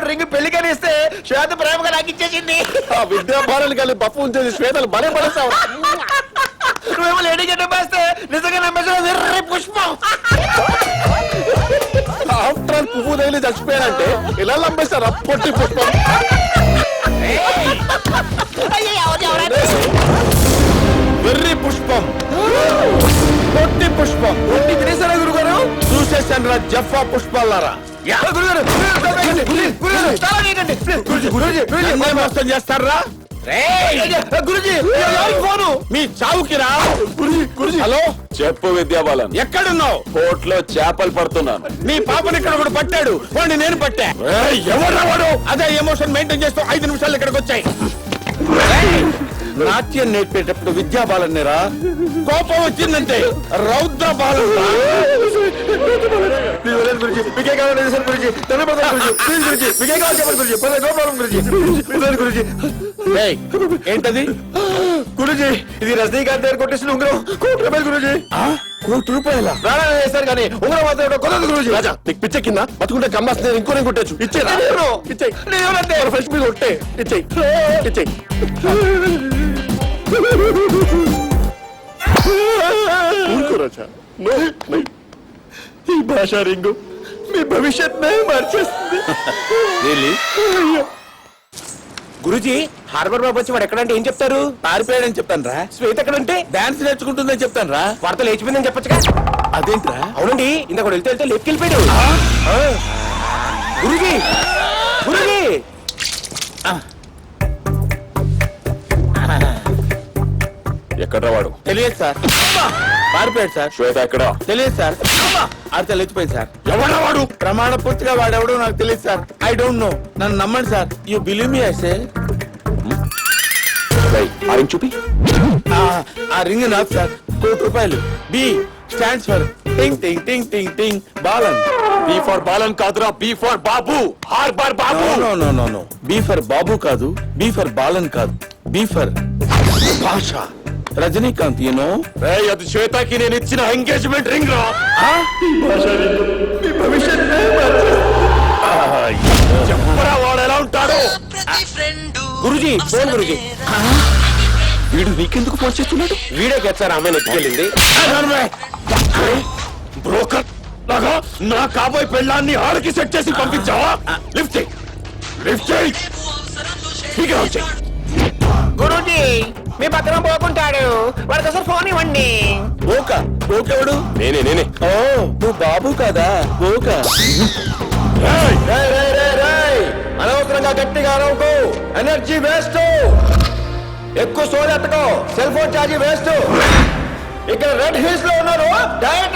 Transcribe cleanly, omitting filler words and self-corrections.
Ring పెళ్లికని ఇస్తే శ్వేత ప్రేమగా నాకు ఇచ్చేసింది. విద్యాభారాలు కలిసి బప్పు ఉంచేది శ్వేతలు బలే పడేస్తావు. నువ్వేమో లేడీ గడ్డ వేస్తే నిజంగా నమ్మేసిన పుష్పం. ఆఫ్టర్ ఆల్ పువ్వు తగిలి చచ్చిపోయారంటే ఇలా నమ్మేస్తారా పొట్టి పుష్పం? వెర్రి పుష్పం, పొట్టి పుష్పం. ఒట్టి తినేసారా గురుగారు? చూసేసాను రా జఫా పుష్పాలారా. మోసం చేస్తారా గురుజీ ఫోను మీ చావుకి రా. హలో చెప్పు విద్యాబాలన్, ఎక్కడున్నావు? కోర్టులో చేపలు పడుతున్నాను. నీ పాపని ఇక్కడ ఒకటి పట్టాడు, వాడిని నేను పట్టా. ఎవరు వాడు? అదే ఎమోషన్ మెయింటైన్ చేస్తూ 5 నిమిషాలు ఇక్కడికి వచ్చాయి. నాట్యం నేర్పేటప్పుడు విద్యాబాలన్ రా, కోపం వచ్చిందంటే రౌద్ర బాలన్. మీకే కావాలి సార్ గురుజీ, ప్లీజ్ గురుజీ, మీకే కావాలి చెప్పండి గురుజీ. No problem Guruji. గురుజీ ఏంటది? గురుజీ ఇది రజనీకాంత్ గారు కొట్టేసిన ఉంగరం ₹1,00,000 గురుజీ. ₹1,00,000 ప్రాణాలు చేస్తారు కానీ ఉంగరం మాత్రం కొనదు గురుజీ. రాజా నీకు పిచ్చ కింద బతుకుంటే కమ్మాస్ నేను ఇంకోనే కొట్టచ్చు. ఇచ్చేరా? ఇచ్చేయి. ఫ్రెష్ మీద కొట్టే ఇచ్చేయి. ఇచ్చేయి. ఈ భాషా రింగు మీ భవిష్యత్ మార్చేస్తుంది. గురుజీ హార్బర్ బాబు వచ్చి వాడు ఎక్కడంటే ఏం చెప్తారు? పారిపోయాడని చెప్తాను రా. శ్వేత ఎక్కడంటే డాన్స్ నేర్చుకుంటుందని చెప్తాను రా. వార్త లేచిపోయిందని చెప్పొచ్చుగా. అదేంట్రా? అవునండి, ఇందాక వెళ్తే లేపుకెళ్ళిపోయాడు. గురుజీ గురుజీ ఎక్కడ వాడు? తెలియదు సార్. పారిపోయాడు సార్. శ్వేత ఎక్కడ? తెలియదు సార్. అది తెలిసిపోయింది సార్. ఎవడా వాడు? ప్రమాణ పూర్తిగా వాడెవడో నాకు తెలియదు సార్. I don't know. నన్ను నమ్మండి sir. You believe me I say. చూపి. ఆ రింగ్ నాకు సార్. ₹1,00,000. బి స్టాండ్స్ ఫర్ టింగ్ టింగ్ టింగ్ టింగ్ టింగ్ బాలన్. బీ ఫర్ బాలన్ కాదురా, B for Babu. Harbour Babu. No no no no. B for Babu కాదు, బి ఫర్ బాలన్ కాదు, B for Basha. Rajinikanth you know. అది శ్వేతకి నేను ఇచ్చిన ఎంగేజ్మెంట్ రింగ్ రా. మీ భవిష్యత్ చెప్పరా వాడు ఎలా ఉంటాడు? గురుజీ ఫోన్ గురుజీ. వీడు నీకెందుకు ఫోన్ చేస్తున్నాడు? వీడియో సార్ ఆమె ఎత్తుకెళ్ళింది. బ్రోకర్ లాగా నా కాబోయే పెళ్ళాన్ని ఆడికి సెట్ చేసి పంపించావా? లిఫ్ట్ చేయి, లిఫ్ట్ చేయి. గురుజీ మీ భద్రం పోకుంటాడు. వాడికి అసలు ఫోన్ ఇవ్వండి. ఓకెవడు? నేనే. ఓ నువ్వు బాబు కదా. ఓక అనవసరంగా గట్టిగా అరవకు. Energy waste. ఎక్కువ సోది ఎత్తకో. Cell phone charge waste. ఇక్కడ రెడ్ హిల్స్ లో ఉన్నారు. డైరెక్ట్